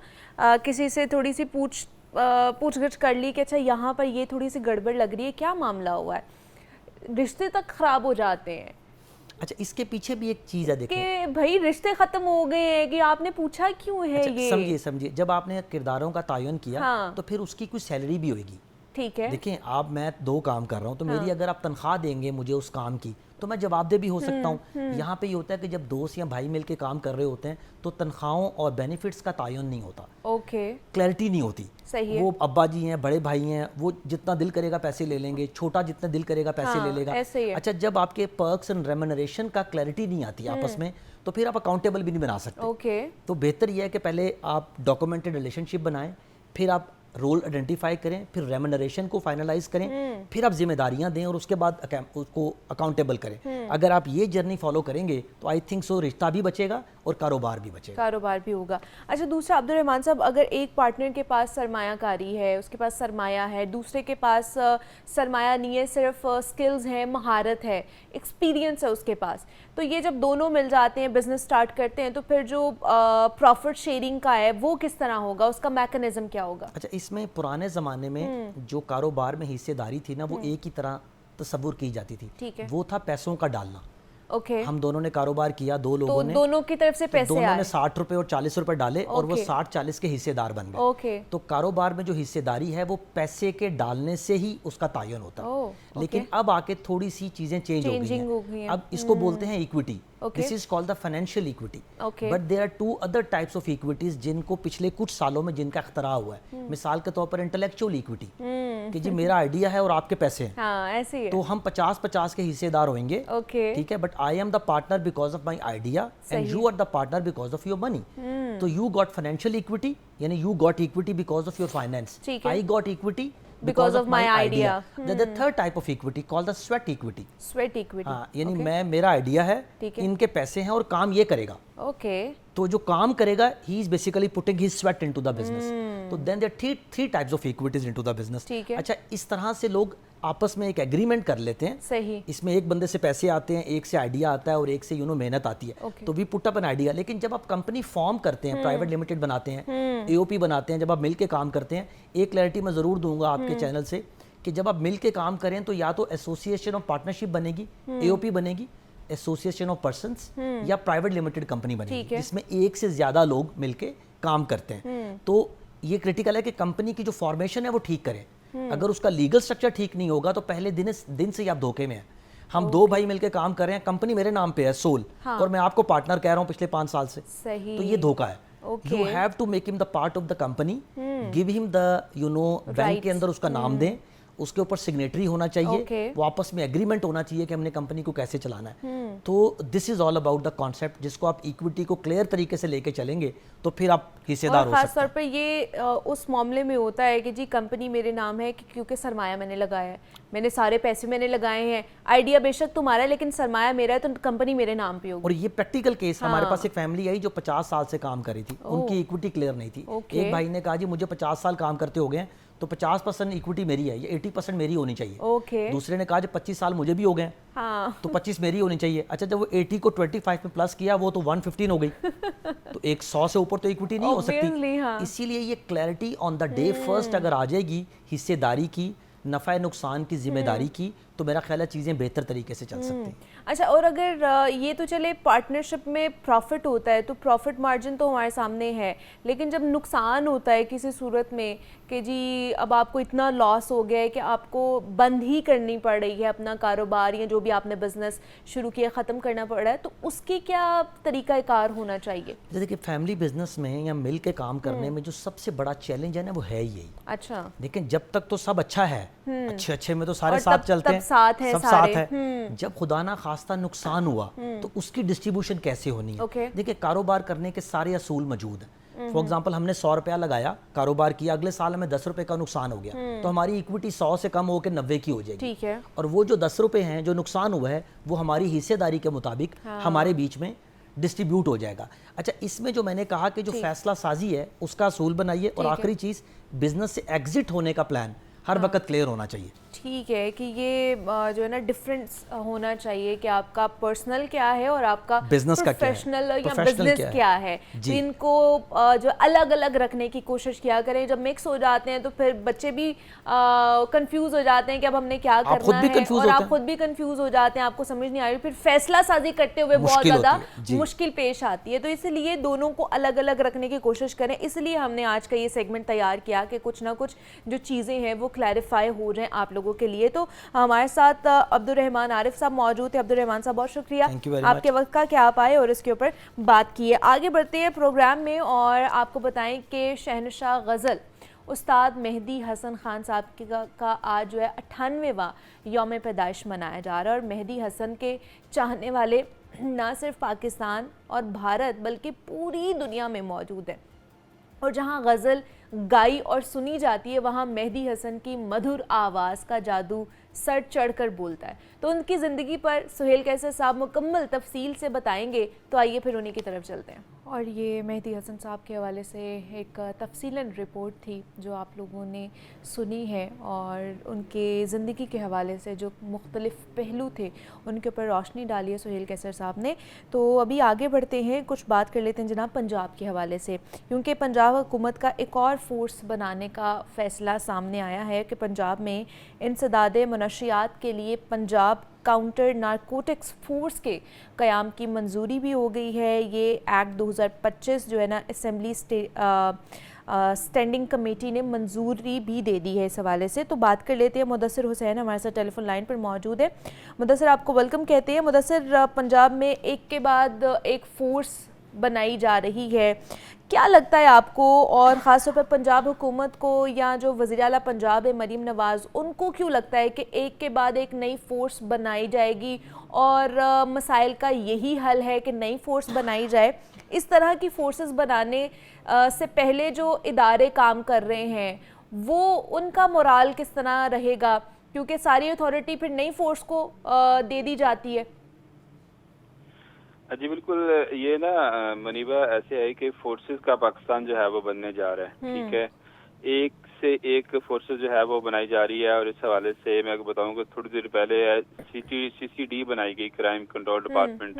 کسی سے تھوڑی سی پوچھ گچھ کر لی کہ اچھا یہاں پر یہ تھوڑی سی گڑبڑ لگ رہی ہے, کیا معاملہ ہوا ہے, رشتے تک خراب ہو جاتے ہیں. اچھا اس کے پیچھے بھی ایک چیز ہے دیکھیں کہ بھائی رشتے ختم ہو گئے ہیں کہ آپ نے پوچھا کیوں ہے. یہ سمجھیے جب آپ نے کرداروں کا تعین کیا تو پھر اس کی کوئی سیلری بھی ہوئے گی. ٹھیک ہے, دیکھیں آپ میں 2 کام کر رہا ہوں تو میری اگر آپ تنخواہ دیں گے مجھے اس کام کی تو میں جواب دہ بھی ہو سکتا ہوں. یہاں پہ یہ ہوتا ہے کہ جب دوست یا بھائی مل کے کام کر رہے ہوتے ہیں تو تنخواہوں اور بینیفٹس کا تعین نہیں ہوتا, کلیئرٹی نہیں ہوتی. وہ ابا جی ہیں, بڑے بھائی ہیں, وہ جتنا دل کرے گا پیسے لے لیں گے, چھوٹا جتنا دل کرے گا پیسے لے لے گا. اچھا جب آپ کے پرکس اینڈ ریمونریشن کا کلیئرٹی نہیں آتی آپس میں تو پھر آپ اکاؤنٹیبل بھی نہیں بنا سکتے. تو بہتر یہ ہے کہ پہلے آپ ڈاکومنٹڈ ریلیشن شپ بنائیں, پھر آپ رول آئیڈینٹیفائی کریں, پھر ریمونریشن کو فائنلائز کریں, پھر آپ ذمہ داریاں دیں اور اس کے بعد اس کو اکاؤنٹیبل کریں. اگر آپ یہ جرنی فالو کریں گے تو آئی تھنک سو رشتہ بھی بچے گا اور کاروبار بھی بچے گا. کاروبار بھی ہوگا. اچھا دوسرا عبد الرحمان صاحب, اگر ایک پارٹنر کے پاس سرمایہ کاری ہے, اس کے پاس سرمایہ ہے, دوسرے کے پاس سرمایہ نہیں ہے, صرف سکلز ہیں, مہارت ہے, ایکسپیرینس ہے اس کے پاس, تو یہ جب دونوں مل جاتے ہیں, بزنس سٹارٹ کرتے ہیں, تو پھر جو پروفٹ شیئرنگ کا ہے وہ کس طرح ہوگا, اس کا میکنزم کیا ہوگا؟ اچھا اس میں پرانے زمانے میں جو کاروبار میں حصے داری تھی نا وہ ایک ہی طرح تصور کی جاتی تھی, وہ تھا پیسوں کا ڈالنا. ہم دونوں نے کاروبار کیا, 2 لوگوں نے, دونوں کی طرف سے پیسے دونوں نے 60 روپے اور 40 روپے ڈالے اور وہ 60-40 کے حصے دار بن گئے. تو کاروبار میں جو حصے داری ہے وہ پیسے کے ڈالنے سے ہی اس کا تعین ہوتا ہے. لیکن اب آ کے تھوڑی سی چیزیں چینج ہو گئی ہیں. اب اس کو بولتے ہیں equity. This is called the financial equity. But there are 2 other types of equities جن کو پچھلے کچھ سالوں میں جن کا اختراع ہوا ہے. مثال کے طور پر انٹلیکچوئل ایکویٹی, کہ جی میرا آئیڈیا ہے اور آپ کے پیسے ہیں, تو ہم 50-50 کے حصے دار ہوئیں گے, ٹھیک ہے, but I am the partner because of my idea and you are the partner because of your money. تو you got financial equity, یعنی you got equity because of your finance. I got equity because of my idea. The third type of equity called the sweat equity. Sweat equity. یعنی میرا idea ہے, ان کے پیسے ہیں اور کام یہ کرے گا. تو جو کام کرے گا he is basically putting his sweat into the business. تو then there are three types of equities into the business. اچھا اس طرح سے لوگ آپس میں ایک ایگریمنٹ کر لیتے ہیں. صحیح. اس میں ایک بندے سے پیسے آتے ہیں, ایک سے آئیڈیا آتا ہے اور ایک سے محنت آتی ہے. تو وی پٹ اپ این آئیڈیا. لیکن جب آپ کمپنی فارم کرتے ہیں, پرائیویٹ لمیٹڈ بناتے ہیں, اے او پی بناتے ہیں, جب آپ مل کے کام کرتے ہیں, ایک کلیئرٹی میں ضرور دوں گا آپ کے چینل سے کہ جب آپ مل کے کام کریں تو یا تو ایسوسیشن آف پارٹنرشپ بنے گی, اے او پی بنے گی, ایسوسیشن آف پرسنس, یا پرائیویٹ لمیٹڈ کمپنی بنے گی جس میں ایک سے زیادہ لوگ مل کے کام کرتے ہیں. تو یہ کریٹیکل ہے کہ کمپنی کی جو فارمیشن ہے وہ ٹھیک کریں. اگر اس کا لیگل سٹرکچر ٹھیک نہیں ہوگا تو پہلے دن سے ہی آپ دھوکے میں ہیں. ہم 2 بھائی مل کے کام کر رہے ہیں, کمپنی میرے نام پہ ہے سول, اور میں آپ کو پارٹنر کہہ رہا ہوں پچھلے 5 سال سے, تو یہ دھوکا ہے. You have to make him the part of the company, give him the bank کے اندر اس کا نام دیں, اس کے اوپر سگنیٹری ہونا چاہیے, Okay. وہ آپس میں ایگریمنٹ ہونا چاہیے کہ ہم نے کمپنی کو کیسے چلانا ہے. تو دس از آل اباؤٹ دا کانسیپٹ, جس کو آپ ایکویٹی کو کلیئر طریقے سے لے کے چلیں گے تو پھر آپ حصے دار اور ہو خاص سکتے طور ہیں. پر یہ اس معاملے میں ہوتا ہے کہ جی کمپنی میرے نام ہے کیونکہ سرمایہ میں نے لگایا ہے, میں نے سارے پیسے میں نے لگائے ہیں, آئیڈیا بے شک تمہارا ہے لیکن سرمایہ میرا ہے تو کمپنی میرے نام پہ ہوگی. اور یہ پریکٹیکل کیس, ہمارے پاس ایک فیملی آئی جو 50 سال سے کام کر رہی تھی, ان کی ایکویٹی کلیئر نہیں تھی. ایک بھائی نے کہا جی مجھے 50 سال کام کرتے ہو گئے ہیں تو 50% ایکویٹی میری ہے, یہ 80% میری ہونی چاہیے. اوکے. دوسرے نے کہا جب 25 سال مجھے بھی ہو گئے ہاں تو 25 میری ہونی چاہیے. اچھا جب وہ 80 کو 25 میں پلس کیا وہ تو 115 ہو گئی, تو ایک 100 سے اوپر تو ایکویٹی نہیں ہو سکتی. اسی لیے یہ clarity on the day first اگر آ جائے گی حصے داری کی, نفع نقصان کی ذمہ داری کی, تو میرا خیال ہے چیزیں بہتر طریقے سے چل سکتی ہیں. اچھا, اور اگر یہ تو چلے پارٹنرشپ میں پروفٹ ہوتا ہے تو پروفٹ مارجن تو ہمارے سامنے ہے, لیکن جب نقصان ہوتا ہے کسی صورت میں کہ جی اب آپ کو اتنا لاس ہو گیا ہے کہ آپ کو بند ہی کرنی پڑ رہی ہے اپنا کاروبار یا جو بھی آپ نے بزنس شروع کیا ختم کرنا پڑ رہا ہے, تو اس کی کیا طریقہ کار ہونا چاہیے؟ جیسے کہ فیملی بزنس میں یا مل کے کام کرنے میں جو سب سے بڑا چیلنج ہے نا وہ ہے یہی. اچھا. لیکن جب تک تو سب اچھا ہے, اچھے میں تو سارے ساتھ چلتے ہیں, سب ساتھ ہے. جب خدا نہ خواستہ نقصان ہوا تو اس کی ڈسٹریبیوشن کیسے ہونی ہے؟ دیکھیں کاروبار کرنے کے سارے اصول موجود ہیں. فار ایگزامپل ہم نے 100 روپیہ لگایا, کاروبار کیا, اگلے سال ہمیں 10 روپے کا نقصان ہو گیا تو ہماری ایکویٹی 100 سے کم ہو کے 90 کی ہو جائے گی. ٹھیک ہے. اور وہ جو 10 روپے ہیں جو نقصان ہوا ہے وہ ہماری حصے داری کے مطابق ہمارے بیچ میں ڈسٹریبیوٹ ہو جائے گا. اچھا, اس میں جو میں نے کہا کہ جو فیصلہ سازی ہے اس کا اصول بنائیے, اور آخری چیز بزنس سے ایگزٹ ہونے کا پلان ہر وقت کلیئر ہونا چاہیے. ٹھیک ہے کہ یہ جو ہے نا ڈفرینس ہونا چاہیے کہ آپ کا پرسنل کیا ہے اور آپ کا پروفیشنل یا بزنس کیا ہے. تو ان کو جو الگ الگ رکھنے کی کوشش کیا کریں. جب مکس ہو جاتے ہیں تو پھر بچے بھی کنفیوز ہو جاتے ہیں کہ اب ہم نے کیا کرنا ہے, اور آپ خود بھی کنفیوز ہو جاتے ہیں, آپ کو سمجھ نہیں آ رہی, پھر فیصلہ سازی کرتے ہوئے بہت زیادہ مشکل پیش آتی ہے. تو اس لیے دونوں کو الگ الگ رکھنے کی کوشش کریں. اس لیے ہم نے آج کا یہ سیگمنٹ تیار کیا کہ کچھ نہ کچھ جو چیزیں ہیں وہ کلیریفائی ہو جائیں آپ لوگوں کے لیے. تو ہمارے ساتھ عبدالرحمان عارف صاحب موجود ہیں. عبدالرحمان صاحب بہت شکریہ آپ کے وقت کا کہ آپ آئے اور اس کے اوپر بات کی ہے. آگے بڑھتے ہیں پروگرام میں اور آپ کو بتائیں کہ شہنشاہ غزل استاد مہدی حسن خان صاحب کا آج جو ہے 98واں یوم پیدائش منایا جا رہا ہے. اور مہدی حسن کے چاہنے والے نہ صرف پاکستان اور بھارت بلکہ پوری دنیا میں موجود ہیں, اور جہاں غزل گائی اور سنی جاتی ہے وہاں مہدی حسن کی مدھر آواز کا جادو سر چڑھ کر بولتا ہے. تو ان کی زندگی پر سہیل کیسر صاحب مکمل تفصیل سے بتائیں گے, تو آئیے پھر انہی کی طرف چلتے ہیں. اور یہ مہدی حسن صاحب کے حوالے سے ایک تفصیلاً رپورٹ تھی جو آپ لوگوں نے سنی ہے, اور ان کے زندگی کے حوالے سے جو مختلف پہلو تھے ان کے اوپر روشنی ڈالی ہے سہیل کیسر صاحب نے. تو ابھی آگے بڑھتے ہیں, کچھ بات کر لیتے ہیں جناب پنجاب کے حوالے سے, کیونکہ پنجاب حکومت کا ایک اور فورس بنانے کا فیصلہ سامنے آیا ہے کہ پنجاب میں انسداد منشیات کے لیے پنجاب کاؤنٹر نارکوٹکس فورس کے قیام کی منظوری بھی ہو گئی ہے. یہ ایکٹ 2025 جو ہے نا اسمبلی اسٹینڈنگ کمیٹی نے منظوری بھی دے دی ہے اس حوالے سے. تو بات کر لیتے ہیں, مدثر حسین ہمارے ساتھ ٹیلی فون لائن پر موجود ہے. مدثر آپ کو ویلکم کہتے ہیں. مدثر, پنجاب میں ایک کے بعد ایک فورس بنائی جا رہی ہے, کیا لگتا ہے آپ کو, اور خاص طور پر پنجاب حکومت کو یا جو وزیر اعلیٰ پنجاب ہے مریم نواز, ان کو کیوں لگتا ہے کہ ایک کے بعد ایک نئی فورس بنائی جائے گی اور مسائل کا یہی حل ہے کہ نئی فورس بنائی جائے؟ اس طرح کی فورسز بنانے سے پہلے جو ادارے کام کر رہے ہیں وہ ان کا مورال کس طرح رہے گا, کیونکہ ساری اتھارٹی پھر نئی فورس کو دے دی جاتی ہے؟ جی بالکل, یہ نا منیبہ ایسے ہے کہ فورسز کا پاکستان جو ہے وہ بننے جا رہا ہے. ٹھیک ہے, ایک سے ایک فورسز جو ہے وہ بنائی جا رہی ہے, اور اس حوالے سے میں آپ کو بتاؤں کہ تھوڑی دیر پہلے سی سی ڈی بنائی گئی, کرائم کنٹرول ڈپارٹمنٹ,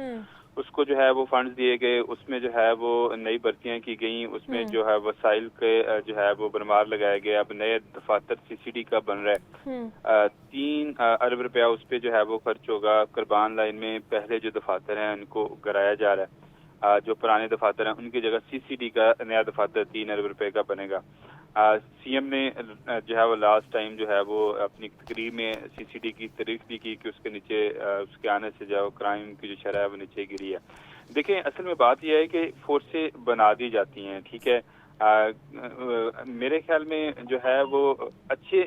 اس کو جو ہے وہ فنڈز دیے گئے, اس میں جو ہے وہ نئی بھرتیاں کی گئیں, اس میں جو ہے وسائل کے جو ہے وہ بنمار لگایا گیا. اب نئے دفاتر سی سی ڈی کا بن رہا ہے, 3 ارب روپیہ اس پہ جو ہے وہ خرچ ہوگا. قربان لائن میں پہلے جو دفاتر ہیں ان کو گرایا جا رہا ہے, جو پرانے دفاتر ہیں ان کی جگہ سی سی ڈی کا نیا دفاتر 3 ارب روپے کا بنے گا. سی ایم نے جو ہے وہ لاسٹ ٹائم جو ہے وہ اپنی تقریر میں سی سی ڈی کی تعریف بھی کی کہ اس کے نیچے اس کے آنے سے جو کرائم کی جو شرح ہے وہ نیچے گری ہے. دیکھیں اصل میں بات یہ ہے کہ فورسیں بنا دی جاتی ہیں, ٹھیک ہے, میرے خیال میں جو ہے وہ اچھے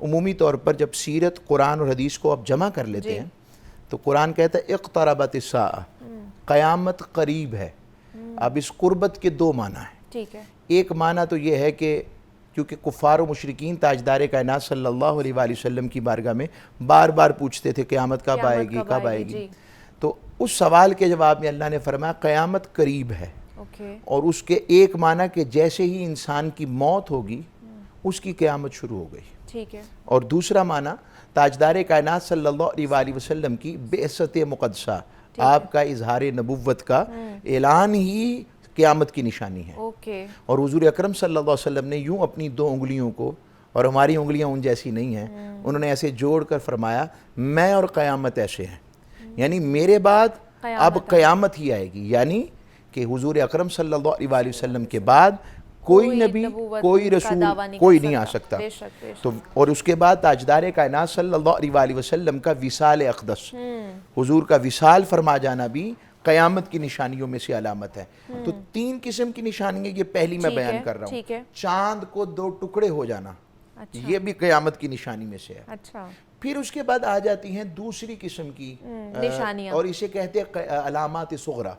عمومی طور پر جب سیرت قرآن اور حدیث کو آپ جمع کر لیتے ہیں تو قرآن کہتا ہے اقتربت الساعہ، قیامت قریب ہے. اب اس قربت کے دو معنی ہیں. ٹھیک ہے. ایک معنی تو یہ ہے کہ کیونکہ کفار و مشرکین تاجدار کائنات صلی اللہ علیہ وآلہ وسلم کی بارگاہ میں بار بار پوچھتے تھے قیامت کب آئے گی کب آئے گی، تو اس سوال کے جواب میں اللہ نے فرمایا قیامت قریب ہے. اور اس کے ایک معنی کہ جیسے ہی انسان کی موت ہوگی اس کی قیامت شروع ہو گئی. ٹھیک ہے. اور دوسرا معنی تاجدار کائنات صلی اللہ علیہ وآلہ وسلم کی بعثت مقدسہ، آپ کا اظہار نبوت کا اعلان ہی قیامت کی نشانی ہے. اور حضور اکرم صلی اللہ علیہ وسلم نے یوں اپنی دو انگلیوں کو، اور ہماری انگلیاں ان جیسی نہیں ہیں، انہوں نے ایسے جوڑ کر فرمایا میں اور قیامت ایسے ہیں، یعنی میرے بعد اب قیامت ہی آئے گی. یعنی کہ حضور اکرم صلی اللہ علیہ وآلہ وسلم کے بعد کوئی نبی، کوئی رسول، کوئی نہیں آ سکتا. تو اور اس کے بعد تاجدار کائنات صلی اللہ علیہ وآلہ وسلم کا وصال اقدس، حضور کا وصال فرما جانا بھی قیامت کی نشانیوں میں سے علامت ہے. تو تین قسم کی نشانیاں، یہ پہلی میں بیان کر رہا ہوں. چاند کو دو ٹکڑے ہو جانا، یہ بھی قیامت کی نشانی میں سے ہے. پھر اس کے بعد آ جاتی ہیں دوسری قسم کی نشانیاں، اور اسے کہتے ہیں علامات صغریٰ.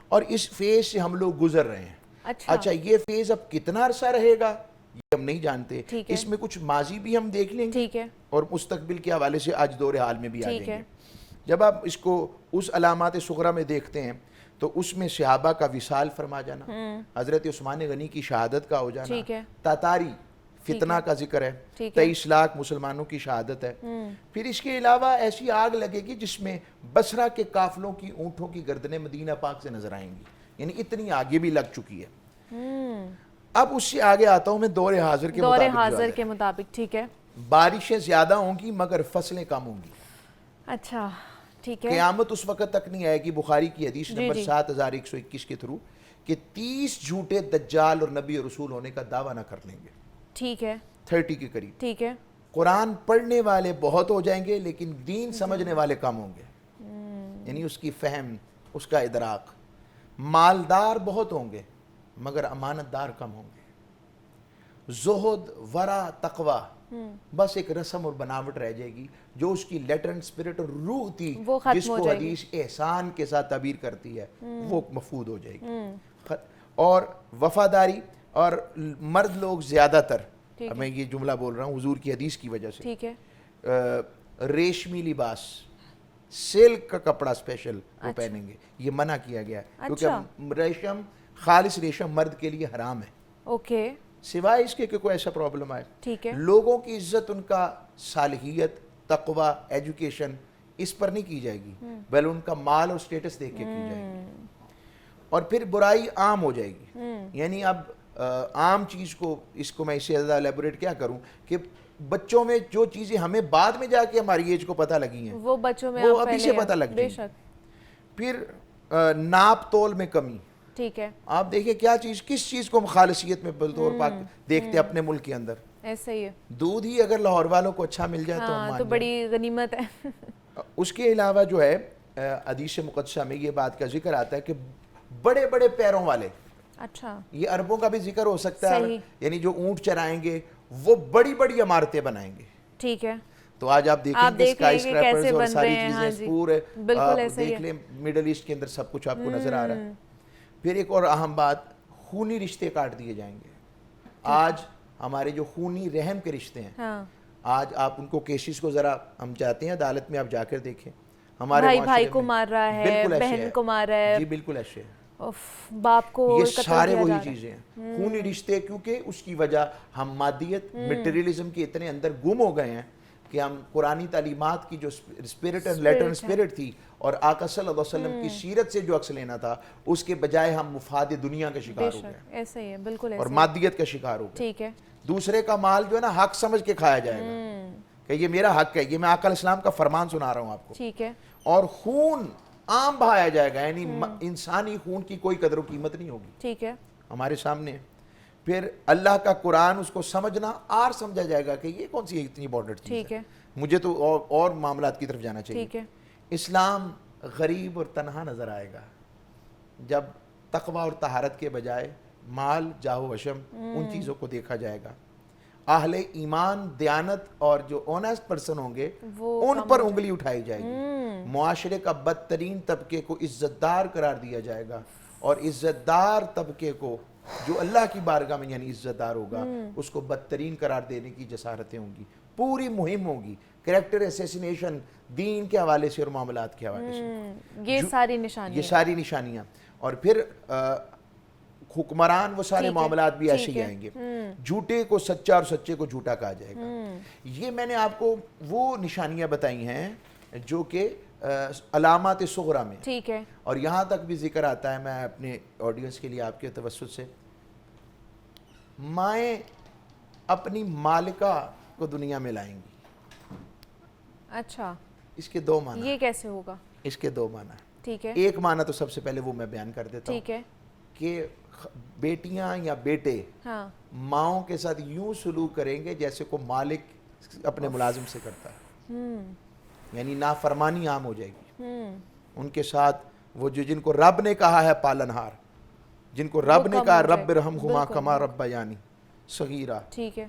اور اس فیز سے ہم لوگ گزر رہے ہیں. اچھا یہ فیز اب کتنا عرصہ رہے گا یہ ہم نہیں جانتے. اس میں کچھ ماضی بھی ہم دیکھ لیں گے اور مستقبل کے حوالے سے آج دور حال میں بھی آ جائیں گے. جب آپ اس کو اس علامات صغریٰ میں دیکھتے ہیں تو اس میں صحابہ کا وصال فرما جانا، حضرت عثمان غنی کی شہادت کا ہو جانا، تاتاری فتنہ کا ذکر ہے، 23 لاکھ مسلمانوں کی شہادت ہے. پھر اس کے علاوہ ایسی آگ لگے گی جس میں بصرہ کے قافلوں کی اونٹوں کی گردنیں مدینہ پاک سے نظر آئیں گی، یعنی اتنی آگے بھی لگ چکی ہے. اب اس سے آگے آتا ہوں میں دور حاضر کے مطابق. ٹھیک ہے. بارشیں زیادہ ہوں گی مگر فصلیں کم ہوں گی. اچھا ٹھیک ہے. قیامت اس وقت تک نہیں آئے گی، بخاری کی حدیث نمبر 7121 کے تھرو، کہ 30 جھوٹے دجال اور نبی اور رسول ہونے کا دعویٰ نہ کر لیں گے. ٹھیک ہے. 30 کے قریب. ٹھیک ہے. قرآن پڑھنے والے بہت ہو جائیں گے لیکن دین سمجھنے والے کم ہوں گے، یعنی اس کی فہم، اس کا ادراک. مالدار بہت ہوں گے مگر امانت دار کم ہوں گے. زہد، ورع، تقوی بس ایک رسم اور بناوٹ رہ جائے گی. جو اس کی لیٹرنٹ اسپرٹ اور روح تھی جس کو حدیث احسان کے ساتھ تعبیر کرتی ہے وہ مفقود ہو جائے گی. اور وفاداری، اور مرد لوگ زیادہ تر، میں یہ جملہ بول رہا ہوں حضور کی حدیث کی وجہ سے، ٹھیک ہے، ریشمی لباس، سلک کا کپڑا اسپیشل وہ پہنیں گے، یہ منع کیا گیا ہے کیونکہ ریشم، خالص ریشم مرد کے لیے حرام ہے. اوکے. سوائے اس کے کہ کوئی ایسا پرابلم آئے. ٹھیک ہے. لوگوں کی عزت ان کا صالحیت، تقوی، ایجوکیشن اس پر نہیں کی جائے گی، بلکہ ان کا مال اور سٹیٹس دیکھ کے کی جائے گی. اور پھر برائی عام ہو جائے گی. یعنی اب عام چیز کو، اس کو میں اس سے زیادہ ایلیبوریٹ کیا کروں کہ بچوں میں جو چیزیں ہمیں بعد میں جا کے ہماری ایج کو پتہ لگی ہیں وہ بچوں میں وہ ابھی سے پتہ لگ جائیں. پھر ناپ تول میں کمی. ٹھیک ہے. آپ دیکھیں کیا چیز، کس چیز کو ہم خالصیت میں بطور پاک دیکھتے ہیں اپنے ملک کے اندر. ایسا ہی ہے. دودھ ہی اگر لاہور والوں کو اچھا مل جائے تو ہم مان تو بڑی غنیمت ہے. اس کے علاوہ جو ہے حدیث مقدسہ میں یہ بات کا ذکر آتا ہے کہ بڑے بڑے پیروں والے، اچھا یہ عربوں کا بھی ذکر ہو سکتا ہے، یعنی جو اونٹ چرائیں گے وہ بڑی بڑی عمارتیں بنائیں گے. ٹھیک ہے. تو آج آپ دیکھیں گے اسکائی اسکریپرز اور ساری چیزیں پورے دیکھ لیں، میڈل ایسٹ کے اندر سب کچھ آپ کو نظر آ رہا ہے. پھر ایک اور اہم بات، خونی رشتے کاٹ دیے جائیں گے. آج ہمارے جو خونی رحم کے رشتے ہیں، آج آپ ان کو کیسز کو ذرا ہم چاہتے ہیں عدالت میں آپ جا کر دیکھیں، ہمارے بھائی کو مار رہا ہے، بہن کو مار رہا ہے، جی بالکل ایسے ہے، باپ کو، یہ سارے وہی چیزیں ہیں خونی رشتے. کیونکہ اس کی وجہ ہم مادیت، میٹیریلزم کے اتنے اندر گم ہو گئے ہیں کہ ہم قرآنی تعلیمات کی جو اسپرٹ اینڈ لیٹرن اسپرٹ تھی اور آقا صلی اللہ علیہ وسلم کی سیرت سے جو عکس لینا تھا اس کے بجائے ہم مفاد دنیا کا شکار ہو گئے. ایسا ہی ہے، بالکل ایسا، اور مادیت کا شکار ہو گئے. ٹھیک ہے. دوسرے کا مال جو ہے نا حق سمجھ کے کھایا جائے گا کہ یہ میرا حق ہے، یہ میں آقا علیہ السلام کا فرمان سنا رہا ہوں آپ کو. ٹھیک ہے. اور خون عام بہایا جائے گا، یعنی انسانی خون کی کوئی قدر و قیمت نہیں ہوگی. ٹھیک ہے. ہمارے سامنے پھر اللہ کا قرآن، اس کو سمجھنا آر سمجھا جائے گا کہ یہ کون سی اتنی امپورٹنٹ چیز ہے، مجھے تو اور معاملات کی طرف جانا چاہیے. ٹھیک ہے. اسلام غریب اور تنہا نظر آئے گا جب تقوی اور طہارت کے بجائے مال، جاہ و وشم، ان چیزوں کو دیکھا جائے گا. اہل ایمان دیانت اور جو اونیسٹ پرسن ہوں گے ان پر انگلی اٹھائی جائے گی. معاشرے کا بدترین طبقے کو عزت دار قرار دیا جائے گا اور عزت دار طبقے کو جو اللہ کی بارگاہ میں یعنی عزت دار ہوگا اس کو بدترین قرار دینے کی جسارتیں ہوں گی. پوری مہم ہوگی کریکٹر اسیسینیشن دین کے حوالے سے اور معاملات کے حوالے سے. یہ ساری نشانیاں اور پھر حکمران وہ سارے معاملات بھی ایسے ہی آئیں گے. جھوٹے کو سچا اور سچے کو جھوٹا کہا جائے گا. یہ میں نے آپ کو وہ نشانیاں بتائی ہیں جو کہ علامات صغرا میں. ٹھیک ہے. اور یہاں تک بھی ذکر آتا ہے, میں اپنے آڈینس کے لیے آپ کے توسط سے, مائیں اپنی مالکہ کو دنیا میں لائیں گی. اچھا, اس کے دو معنی. یہ کیسے ہوگا؟ اس کے دو معنی. ٹھیک ہے. ایک معنی تو سب سے پہلے وہ میں بیان کر دیتا ہوں. ٹھیک ہے. کہ بیٹیاں یا بیٹے ماؤں کے ساتھ یوں سلوک کریں گے جیسے کو مالک اپنے ملازم سے کرتا ہے, یعنی نافرمانی عام ہو جائے گی. ان کے ساتھ وہ جن کو رب نے کہا ہے پالنہار, جن کو رب نے کہا رب ارحمہما کما ربیانی صغیرہ,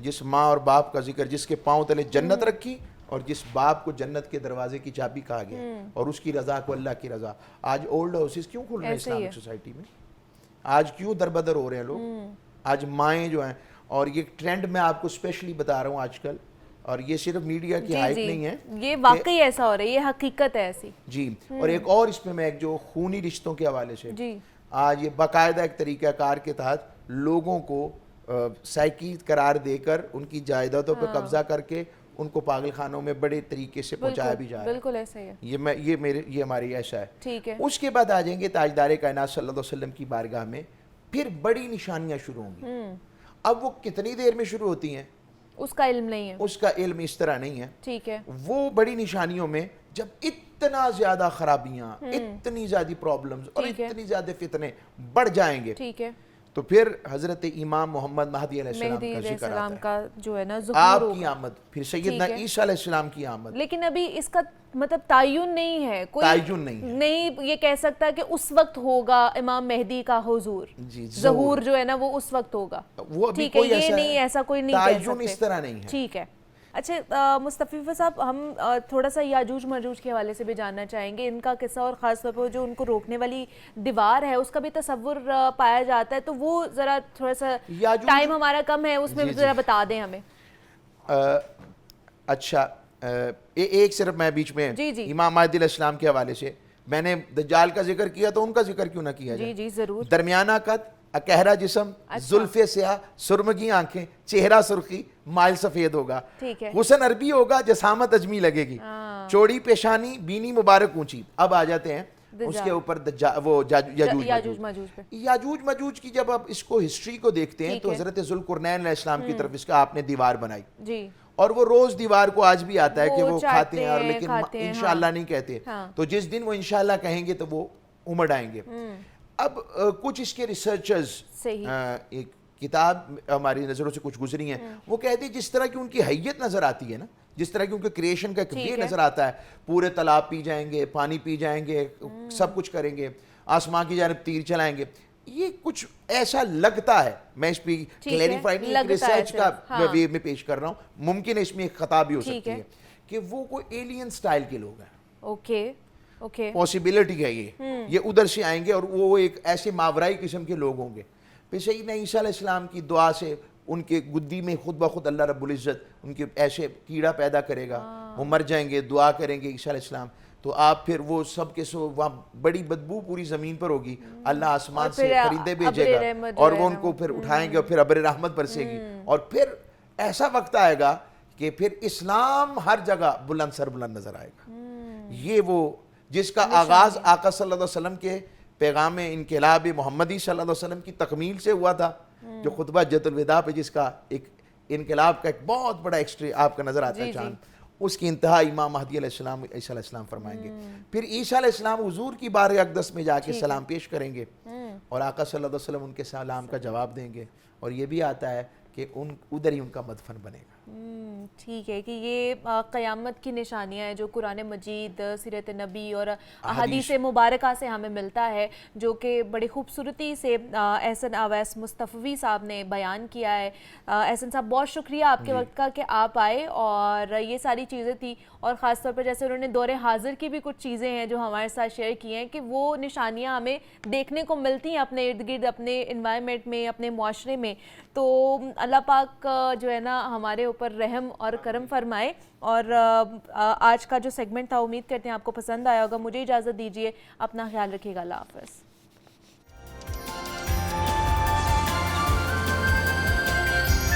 جس ماں اور باپ کا ذکر, جس کے پاؤں تلے جنت رکھی اور جس باپ کو جنت کے دروازے کی چابی کہا گیا اور اس کی رضا کو اللہ کی رضا. آج اولڈ ہاؤسز کیوں کھل رہے ہیں اسلامک سوسائٹی میں؟ آج کیوں دربدر ہو رہے ہیں لوگ؟ آج مائیں جو ہیں, اور یہ ٹرینڈ میں آپ کو اسپیشلی بتا رہا ہوں آج کل, اور یہ صرف میڈیا کی ہائپ نہیں ہے, یہ واقعی ایسا ہو رہا ہے, یہ حقیقت ہے ایسی. جی. اور ایک اور اس میں ایک جو خونی رشتوں کے حوالے سے آج یہ باقاعدہ ایک طریقہ کار کے تحت لوگوں کو سائیکی قرار دے کر ان کی جائیدادوں پر قبضہ کر کے ان کو پاگل خانوں میں بڑے طریقے سے پہنچایا بھی جا رہا ہے. بالکل ایسا ہی ہے. یہ ہماری ایسا ہے. ٹھیک ہے. اس کے بعد آ جائیں گے تاجدار کائنات صلی اللہ علیہ وسلم کی بارگاہ میں, پھر بڑی نشانیاں شروع ہوں گی. اب وہ کتنی دیر میں شروع ہوتی ہیں اس کا علم نہیں ہے. اس کا علم اس طرح نہیں ہے. ٹھیک ہے. وہ بڑی نشانیوں میں جب اتنا زیادہ خرابیاں, اتنی زیادہ پرابلمز اور اتنی زیادہ فتنے بڑھ جائیں گے, ٹھیک ہے, تو پھر حضرت امام محمد مہدی علیہ السلام کا ذکر آتا ہے. کا جو ہے نا آپ کی آمد, پھر سیدنا عیسیٰ علیہ السلام کی آمد. لیکن ابھی اس کا مطلب تعین نہیں ہے, کوئی تعین نہیں یہ کہہ سکتا کہ اس وقت ہوگا امام مہدی کا حضور, ظہور جو ہے نا وہ اس وقت ہوگا. ٹھیک ہے, یہ نہیں, ایسا کوئی نہیں کہہ سکتے, اس طرح نہیں ہے. ٹھیک ہے. اچھا مصطفی صاحب, ہم تھوڑا سا یاجوج ماجوج کے حوالے سے بھی جاننا چاہیں گے. ان کا قصہ اور خاص طور پر جو ان کو روکنے والی دیوار ہے اس کا بھی تصور پایا جاتا ہے, تو وہ ذرا تھوڑا سا, ٹائم ہمارا کم ہے, اس میں بھی ذرا بتا دیں ہمیں. اچھا, ایک صرف میں بیچ میں امام مہدی علیہ السلام کے حوالے سے, میں نے دجال کا ذکر کیا تو ان کا ذکر کیوں نہ کیا جائے؟ جی ضرور. درمیانہ قد, اکہرا جسم, زلفیں سیاہ, سرمگی آنکھیں, چہرہ سرخی, مائل سفید ہوگا, حسن عربی ہوگا, جسامت اجمی لگے گی, چوڑی پیشانی, بینی مبارک اونچی. اب آ جاتے ہیں اس کے اوپر وہ یاجوج ماجوج کی. جب آپ اس کو ہسٹری کو دیکھتے ہیں تو حضرت ذوالقرنین علیہ السلام کی طرف اس کا آپ نے دیوار بنائی, اور وہ روز دیوار کو آج بھی آتا ہے کہ وہ کھاتے ہیں, اور لیکن انشاءاللہ نہیں کہتے. تو جس دن وہ انشاءاللہ کہیں گے تو وہ امڑ آئیں گے. اب کچھ اس کے ریسرچرز, ایک کتاب ہماری نظروں سے کچھ گزری ہیں, وہ کہتے ہیں جس طرح کی ان کی حیت نظر آتی ہے نا, جس طرح کی ان کے کریشن کا ایک وے نظر آتا ہے, پورے تالاب پی جائیں گے, پانی پی جائیں گے, سب کچھ کریں گے, آسمان کی جانب تیر چلائیں گے, یہ کچھ ایسا لگتا ہے. میں اس پہ کلیریفائی نہیں, ریسرچ کا وے میں پیش کر رہا ہوں, ممکن ہے اس میں ایک خطا بھی ہو سکتی ہے کہ وہ کوئی ایلین سٹائل کے لوگ ہیں. اوکے, پاسبلٹی ہے یہ ادھر سے آئیں گے, اور وہ ایک ایسے ماورائی قسم کے لوگ ہوں گے. پھر سیدنا عیسیٰ علیہ السلام کی دعا سے ان کے گدی میں خود بخود اللہ رب العزت ان کے ایسے کیڑا پیدا کرے گا, وہ مر جائیں گے, دعا کریں گے عیسیٰ علیہ السلام, تو آپ پھر وہ سب کے سو وہاں بڑی بدبو پوری زمین پر ہوگی, اللہ آسمان سے پرندے بھیجے گا اور وہ ان کو پھر اٹھائیں گے, اور پھر ابر رحمت برسے گی, اور پھر ایسا وقت آئے گا کہ پھر اسلام ہر جگہ بلند سر بلند نظر آئے گا. یہ وہ جس کا آغاز آقا صلی اللہ علیہ وسلم کے پیغام انقلاب محمدی صلی اللہ علیہ وسلم کی تکمیل سے ہوا تھا, جو خطبہ حجۃ الوداع پہ جس کا ایک انقلاب کا ایک بہت بڑا ایکسٹری آپ کا نظر آتا ہے چاند, اس کی انتہا امام مہدی علیہ السلام, عیسیٰ علیہ السلام فرمائیں گے. پھر عیسیٰ علیہ السلام حضور کی بارگاہ اقدس میں جا کے سلام پیش کریں گے, اور آقا صلی اللہ علیہ وسلم ان کے سلام کا جواب دیں گے, اور یہ بھی آتا ہے کہ ادھر ہی ان کا مدفن بنے گا. ٹھیک ہے کہ یہ قیامت کی نشانیاں ہیں جو قرآن مجید، سیرت نبی اور احادیث مبارکہ سے ہمیں ملتا ہے، جو کہ بڑی خوبصورتی سے احسن اویس مصطفی صاحب نے بیان کیا ہے۔ احسن صاحب بہت شکریہ آپ کے وقت کا کہ آپ آئے اور یہ ساری چیزیں تھی، اور خاص طور پر جیسے انہوں نے دور حاضر کی بھی کچھ چیزیں ہیں جو ہمارے ساتھ شیئر کی ہیں کہ وہ نشانیاں ہمیں دیکھنے کو ملتی ہیں اپنے ارد گرد، اپنے انوائرمنٹ میں، اپنے معاشرے میں۔ تو اللہ پاک جو ہے نا ہمارے اوپر رحم اور کرم فرمائے۔ اور آج کا جو سیگمنٹ تھا امید کرتے ہیں آپ کو پسند آیا ہوگا۔ مجھے اجازت دیجیے، اپنا خیال رکھیے گا، اللہ حافظ۔